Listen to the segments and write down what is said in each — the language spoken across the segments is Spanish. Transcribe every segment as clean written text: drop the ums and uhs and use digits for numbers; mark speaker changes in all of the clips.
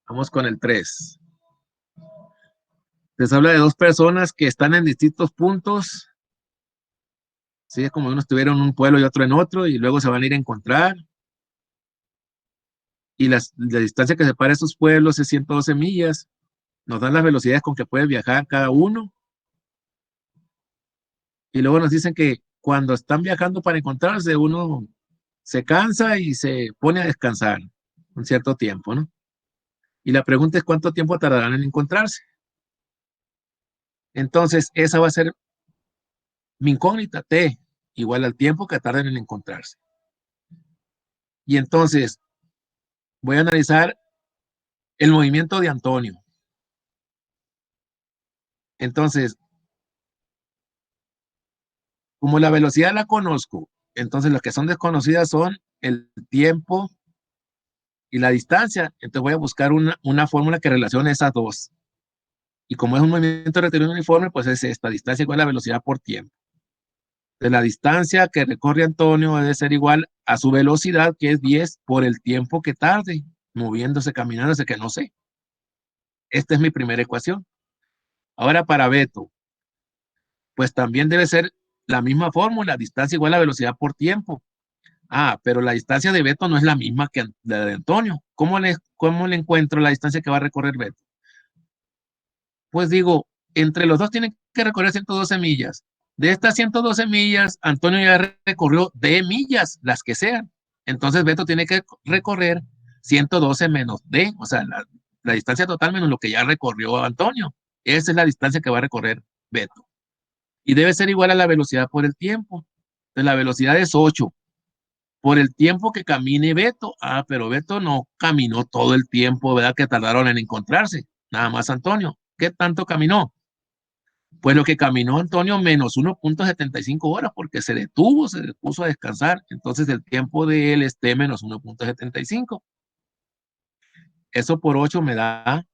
Speaker 1: Vamos con el 3. Les habla de dos personas que están en distintos puntos. Sí, es como uno estuviera en un pueblo y otro en otro, y luego se van a ir a encontrar. Y la distancia que separa esos pueblos es 112 millas. Nos dan las velocidades con que puede viajar cada uno. Y luego nos dicen que cuando están viajando para encontrarse, uno se cansa y se pone a descansar un cierto tiempo, ¿no? Y la pregunta es cuánto tiempo tardarán en encontrarse. Entonces, esa va a ser mi incógnita, T, igual al tiempo que tarden en encontrarse. Y entonces, voy a analizar el movimiento de Antonio. Entonces, como la velocidad la conozco, entonces las que son desconocidas son el tiempo y la distancia. Entonces voy a buscar una fórmula que relacione esas dos. Y como es un movimiento rectilíneo uniforme, pues es esta distancia igual a la velocidad por tiempo. De la distancia que recorre Antonio debe ser igual a su velocidad, que es 10 por el tiempo que tarde, moviéndose, caminándose, que no sé. Esta es mi primera ecuación. Ahora para Beto, pues también debe ser la misma fórmula, distancia igual a velocidad por tiempo. Ah, pero la distancia de Beto no es la misma que la de Antonio. ¿Cómo le encuentro la distancia que va a recorrer Beto? Pues digo, entre los dos tienen que recorrer 112 millas. De estas 112 millas, Antonio ya recorrió D millas, las que sean. Entonces Beto tiene que recorrer 112 menos D, o sea, la distancia total menos lo que ya recorrió Antonio. Esa es la distancia que va a recorrer Beto. Y debe ser igual a la velocidad por el tiempo. Entonces la velocidad es 8 por el tiempo que camine Beto. Ah, pero Beto no caminó todo el tiempo, ¿verdad? Que tardaron en encontrarse. Nada más Antonio. ¿Qué tanto caminó? Pues lo que caminó Antonio menos 1.75 horas porque se detuvo, se puso a descansar. Entonces el tiempo de él es T menos 1.75. Eso por 8 me da,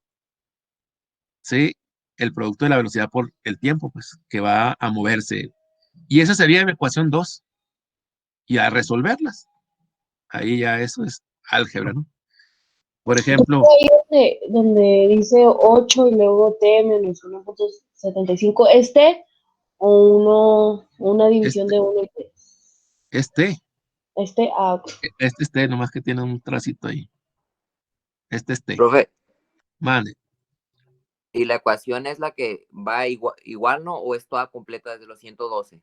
Speaker 1: sí, el producto de la velocidad por el tiempo, pues, que va a moverse. Y esa sería mi ecuación 2. Y a resolverlas. Ahí ya eso es álgebra, ¿no? Por ejemplo,
Speaker 2: Ahí donde dice 8 y luego t menos 1.75, o una división
Speaker 1: este,
Speaker 2: de 1 y t.
Speaker 1: este,
Speaker 2: Ok.
Speaker 1: este, nomás que tiene un tracito ahí. Este.
Speaker 3: Profe,
Speaker 1: Mande.
Speaker 3: ¿y la ecuación es la que va igual, ¿no? ¿O es toda completa desde los 112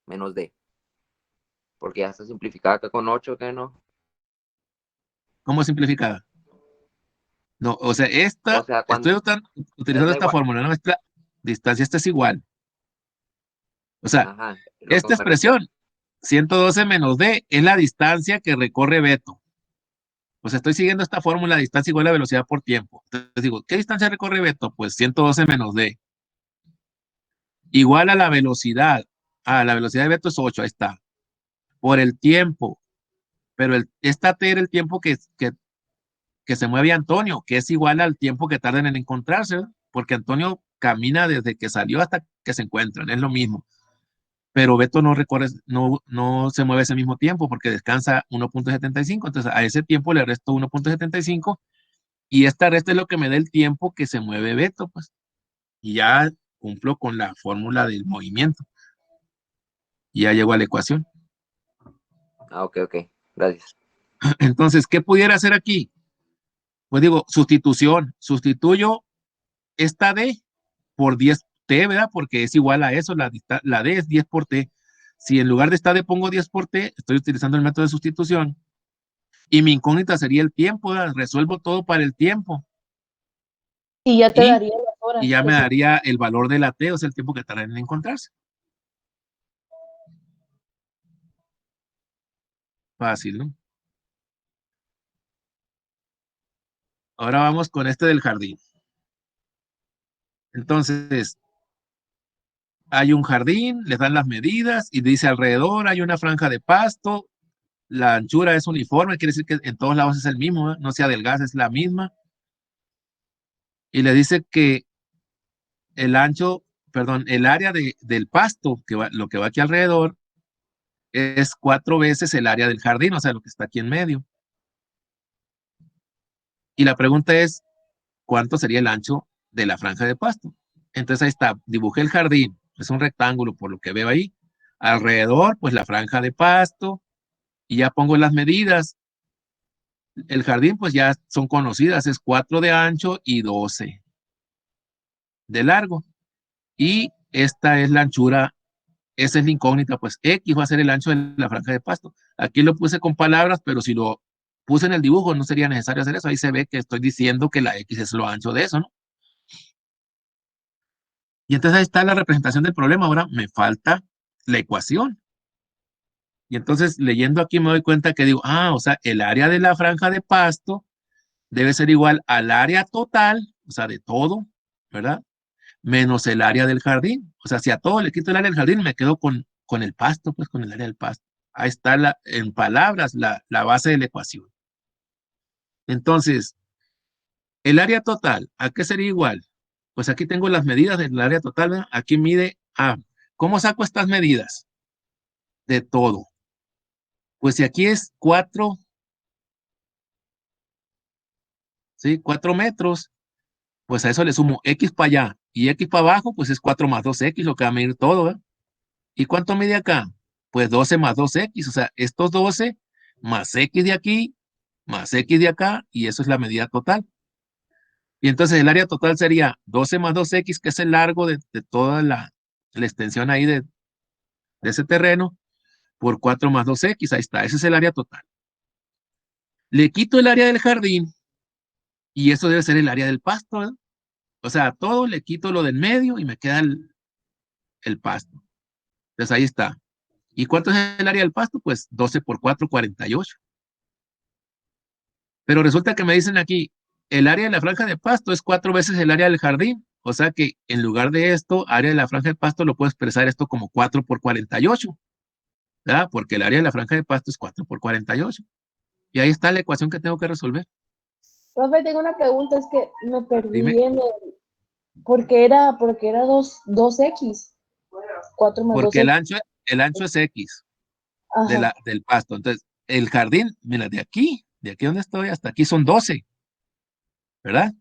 Speaker 3: menos d? Porque ya está simplificada acá con 8, ¿qué no?
Speaker 1: ¿Cómo simplificada? No, o sea,
Speaker 3: O sea,
Speaker 1: estoy
Speaker 3: cuando es
Speaker 1: utilizando
Speaker 3: la
Speaker 1: esta
Speaker 3: igual.
Speaker 1: fórmula, ¿no? Esta distancia, esta es igual. O sea,
Speaker 3: Ajá, lo que
Speaker 1: esta
Speaker 3: me refiero.
Speaker 1: expresión, 112 menos d, es la distancia que recorre Beto. O sea, estoy siguiendo esta fórmula, distancia igual a velocidad por tiempo. Entonces digo, ¿qué distancia recorre Beto? Pues 112 menos d. Igual a la velocidad. Ah, la velocidad de Beto es 8, ahí está. Por el tiempo. Pero esta t era el tiempo que se mueve Antonio, que es igual al tiempo que tardan en encontrarse, ¿verdad? Porque Antonio camina desde que salió hasta que se encuentran, es lo mismo. Pero Beto no recorre, no se mueve ese mismo tiempo porque descansa 1.75, entonces a ese tiempo le resto 1.75 y esta resta es lo que me da el tiempo que se mueve Beto, pues. Y ya cumplo con la fórmula del movimiento. Y ya llego a la ecuación.
Speaker 3: Ah, ok, ok. Gracias.
Speaker 1: Entonces, ¿qué pudiera hacer aquí? Pues digo, sustitución. Sustituyo esta D por 10T, ¿verdad? Porque es igual a eso, la D es 10 por T. Si en lugar de esta D pongo 10 por T, estoy utilizando el método de sustitución. Y mi incógnita sería el tiempo, ¿verdad? Resuelvo todo para el tiempo.
Speaker 2: Y ya te
Speaker 1: Y,
Speaker 2: daría las
Speaker 1: y
Speaker 2: horas
Speaker 1: ya
Speaker 2: que
Speaker 1: me
Speaker 2: son.
Speaker 1: daría el valor de la T, o sea, el tiempo que tarda en encontrarse. Fácil, ¿no? Ahora vamos con este del jardín. Entonces, hay un jardín, les dan las medidas y dice alrededor hay una franja de pasto, la anchura es uniforme, quiere decir que en todos lados es el mismo, ¿eh? No se adelgaza, es la misma. Y le dice que el ancho, perdón, el área del pasto, lo que va aquí alrededor, es 4 veces el área del jardín, o sea, lo que está aquí en medio. Y la pregunta es, cuánto sería el ancho de la franja de pasto. Entonces ahí está, dibujé el jardín, es un rectángulo por lo que veo ahí. Alrededor, pues la franja de pasto, y ya pongo las medidas. El jardín, pues ya son conocidas, es 4 de ancho y 12 de largo. Y esta es la anchura, esa es la incógnita, pues X va a ser el ancho de la franja de pasto. Aquí lo puse con palabras, pero si lo puse en el dibujo no sería necesario hacer eso. Ahí se ve que estoy diciendo que la X es lo ancho de eso, ¿no? Y entonces ahí está la representación del problema. Ahora me falta la ecuación. Y entonces leyendo aquí me doy cuenta que digo, o sea, el área de la franja de pasto debe ser igual al área total, o sea, de todo, ¿verdad? Menos el área del jardín. O sea, si a todo le quito el área del jardín, me quedo con el pasto, pues con el área del pasto. Ahí está en palabras la base de la ecuación. Entonces, el área total, ¿a qué sería igual? Pues aquí tengo las medidas del área total, ¿verdad? Aquí mide A. ¿Cómo saco estas medidas? De todo. Pues si aquí es 4, ¿sí? 4 metros, pues a eso le sumo X para allá y X para abajo, pues es 4 más 2X, lo que va a medir todo, ¿verdad? ¿Y cuánto mide acá? Pues 12 más 2X, o sea, estos 12 más X de aquí, más X de acá, y eso es la medida total. Y entonces el área total sería 12 más 2X, que es el largo de toda la extensión ahí de ese terreno, por 4 más 2X, ahí está, ese es el área total. Le quito el área del jardín, y eso debe ser el área del pasto, ¿verdad? O sea, a todo le quito lo del medio y me queda el pasto. Entonces ahí está. ¿Y cuánto es el área del pasto? Pues 12 por 4, 48. Pero resulta que me dicen aquí, el área de la franja de pasto es 4 veces el área del jardín. O sea que en lugar de esto, área de la franja de pasto, lo puedo expresar esto como 4 por 48, ¿verdad? Porque el área de la franja de pasto es 4 por 48. Y ahí está la ecuación que tengo que resolver.
Speaker 2: Profe, tengo una pregunta, es que me
Speaker 1: Dime,
Speaker 2: perdí en el, porque era 2x, 4 más
Speaker 1: porque
Speaker 2: 2x.
Speaker 1: el ancho es X
Speaker 2: Ajá,
Speaker 1: del pasto. Entonces, el jardín, mira, de aquí donde estoy hasta aquí son 12, ¿verdad?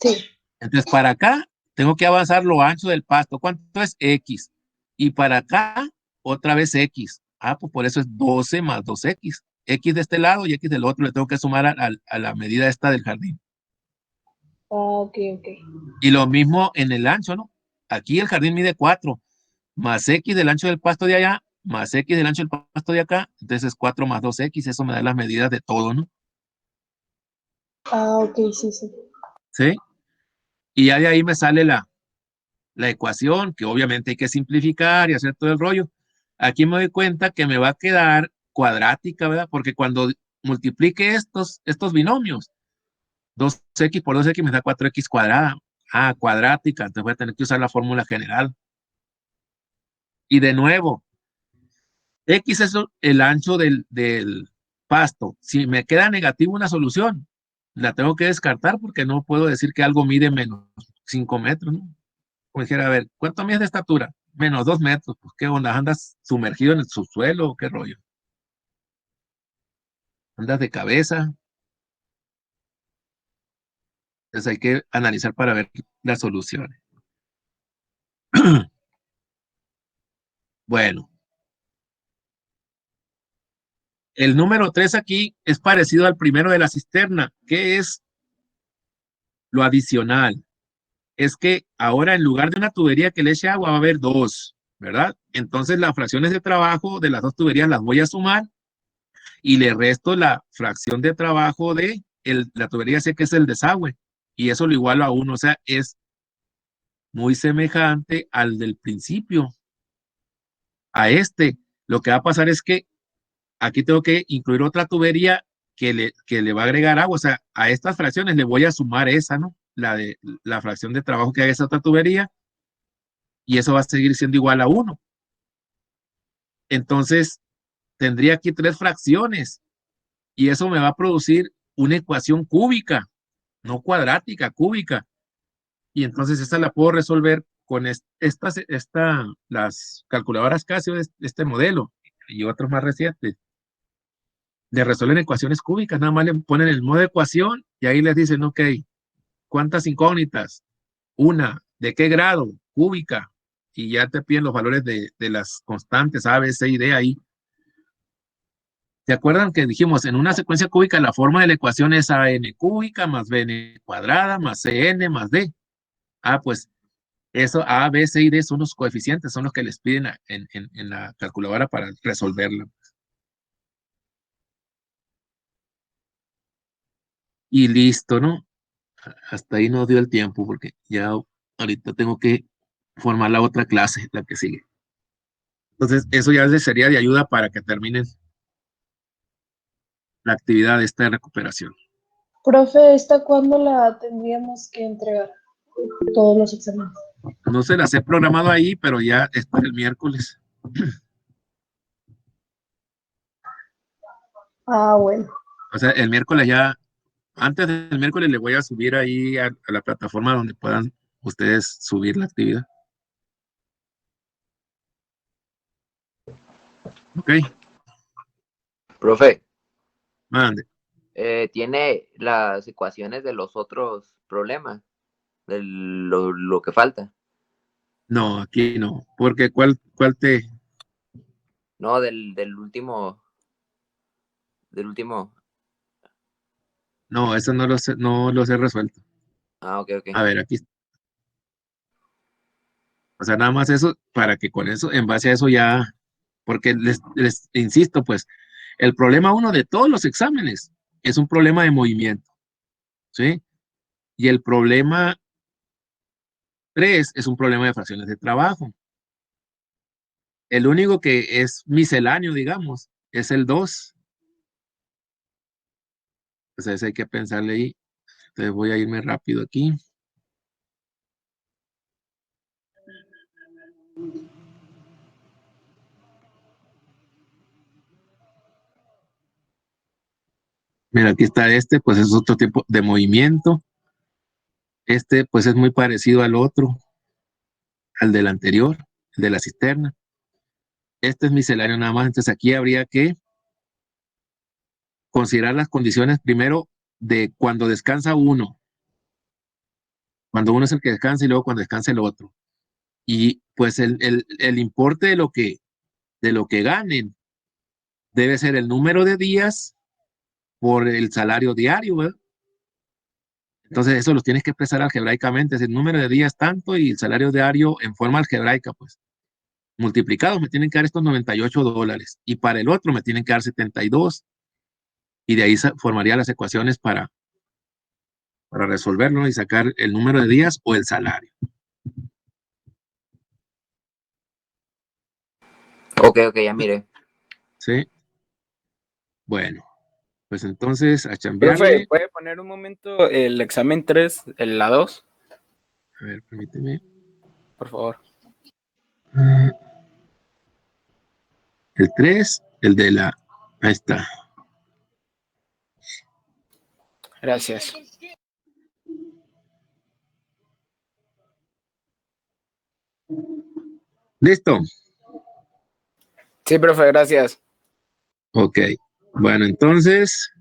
Speaker 2: sí.
Speaker 1: Entonces, para acá tengo que avanzar lo ancho del pasto. ¿Cuánto es X? Y para acá, otra vez X. Pues por eso es 12 más 2X. X de este lado y X del otro le tengo que sumar a la medida esta del jardín.
Speaker 2: Ok, ok.
Speaker 1: Y lo mismo en el ancho, ¿no? Aquí el jardín mide 4, más X del ancho del pasto de allá, más X del ancho del pasto de acá. Entonces es 4 más 2X. Eso me da las medidas de todo, ¿no?
Speaker 2: Ok, sí, sí.
Speaker 1: ¿Sí? Y ya de ahí me sale la ecuación, que obviamente hay que simplificar y hacer todo el rollo. Aquí me doy cuenta que me va a quedar cuadrática, ¿verdad? Porque cuando multiplique estos binomios, 2X por 2X me da 4X cuadrada. Cuadrática, entonces voy a tener que usar la fórmula general. Y de nuevo, X es el ancho del pasto. Si me queda negativo una solución, la tengo que descartar porque no puedo decir que algo mide menos 5 metros, ¿no? Como dijera, a ver, ¿cuánto mides de estatura? Menos 2 metros. Pues, ¿qué onda? ¿Andas sumergido en el subsuelo o qué rollo? ¿Andas de cabeza? Entonces hay que analizar para ver las soluciones. Bueno, el número 3 aquí es parecido al primero de la cisterna. ¿Qué es lo adicional? Es que ahora en lugar de una tubería que le eche agua va a haber dos, ¿verdad? Entonces las fracciones de trabajo de las dos tuberías las voy a sumar y le resto la fracción de trabajo de la tubería C, que es el desagüe, y eso lo igualo a 1, o sea, es muy semejante al del principio, a este. Lo que va a pasar es que aquí tengo que incluir otra tubería que le va a agregar agua, o sea, a estas fracciones le voy a sumar esa, ¿no? La fracción de trabajo que haga esa otra tubería, y eso va a seguir siendo igual a 1. Entonces, tendría aquí tres fracciones, y eso me va a producir una ecuación cúbica, no cuadrática, cúbica. Y entonces esta la puedo resolver con las calculadoras Casio de este modelo y otros más recientes. Le resuelven ecuaciones cúbicas, nada más le ponen el modo de ecuación y ahí les dicen, ok, ¿cuántas incógnitas? Una, ¿de qué grado? Cúbica. Y ya te piden los valores de las constantes A, B, C y D ahí. ¿Se acuerdan que dijimos en una secuencia cúbica la forma de la ecuación es AN cúbica más BN cuadrada más CN más D? Ah, pues eso A, B, C y D son los coeficientes, son los que les piden en la calculadora para resolverlo. Y listo, ¿no? Hasta ahí no dio el tiempo porque ya ahorita tengo que formar la otra clase, la que sigue. Entonces, eso ya les sería de ayuda para que terminen la actividad de esta recuperación.
Speaker 2: Profe, ¿esta cuándo la tendríamos que entregar? Todos los exámenes.
Speaker 1: No se las he programado ahí, pero ya es para el miércoles.
Speaker 2: Ah, bueno.
Speaker 1: O sea, el miércoles ya, antes del miércoles le voy a subir ahí a la plataforma donde puedan ustedes subir la actividad. Ok,
Speaker 3: Profe,
Speaker 1: mande.
Speaker 3: tiene las ecuaciones de los otros problemas, de lo que falta.
Speaker 1: No, aquí no, porque ¿cuál te?
Speaker 3: No, del último, del último.
Speaker 1: No, eso no los he resuelto.
Speaker 3: Ah, ok, ok.
Speaker 1: A ver, aquí. O sea, nada más eso, para que con eso, en base a eso ya, porque les insisto, pues, el problema uno de todos los exámenes es un problema de movimiento, ¿sí? Y el problema 3 es un problema de fracciones de trabajo. El único que es misceláneo, digamos, es el 2. Entonces hay que pensarle ahí. Entonces voy a irme rápido aquí. Mira, aquí está este, pues es otro tipo de movimiento. Este, pues es muy parecido al otro, al del anterior, el de la cisterna. Este es misceláneo nada más. Entonces aquí habría que considerar las condiciones primero de cuando descansa uno, cuando uno es el que descansa y luego cuando descansa el otro. Y pues el importe de lo que ganen debe ser el número de días por el salario diario, ¿verdad? Entonces eso lo tienes que expresar algebraicamente, es el número de días tanto y el salario diario en forma algebraica, pues. Multiplicados me tienen que dar estos $98 y para el otro me tienen que dar 72 y de ahí formaría las ecuaciones para resolverlo y sacar el número de días o el salario.
Speaker 3: Ok, ya mire.
Speaker 1: ¿Sí? Bueno, pues entonces a
Speaker 4: Profe,
Speaker 1: chambearle.
Speaker 4: ¿puede poner un momento el examen 3, la 2?
Speaker 1: A ver, permíteme.
Speaker 4: Por favor.
Speaker 1: El 3, el de la... Ahí está.
Speaker 4: Gracias.
Speaker 1: ¿Listo?
Speaker 4: Sí, profe, gracias.
Speaker 1: Ok. Bueno, entonces,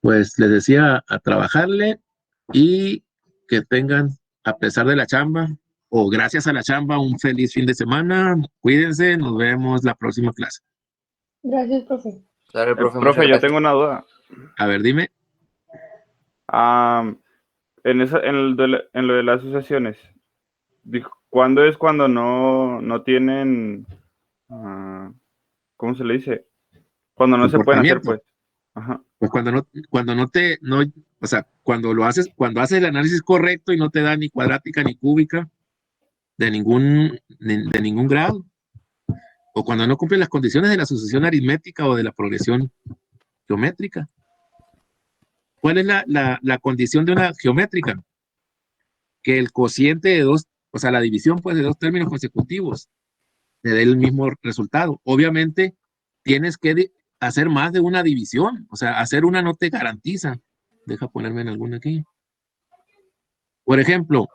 Speaker 1: pues les decía a trabajarle y que tengan, a pesar de la chamba o gracias a la chamba, un feliz fin de semana. Cuídense, nos vemos la próxima clase.
Speaker 2: Gracias, profe.
Speaker 3: Claro, profe, muchas
Speaker 5: Profe, yo
Speaker 3: gracias.
Speaker 5: tengo una duda.
Speaker 1: A ver, dime.
Speaker 5: En lo de las asociaciones, ¿cuándo es cuando no tienen, ¿cómo se le dice? Cuando no se pueden hacer,
Speaker 1: Comportamiento.
Speaker 5: pues. Ajá.
Speaker 1: Pues o sea, cuando haces el análisis correcto y no te da ni cuadrática ni cúbica de ningún grado, o cuando no cumple las condiciones de la sucesión aritmética o de la progresión geométrica. ¿Cuál es la condición de una geométrica? Que el cociente de dos, o sea, la división pues de dos términos consecutivos te dé el mismo resultado. Obviamente tienes que hacer más de una división, o sea, hacer una no te garantiza. Deja ponerme en alguna aquí. Por ejemplo,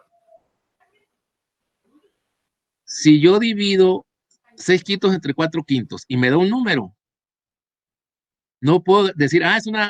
Speaker 1: si yo divido 6 quintos entre 4 quintos y me da un número, no puedo decir, es una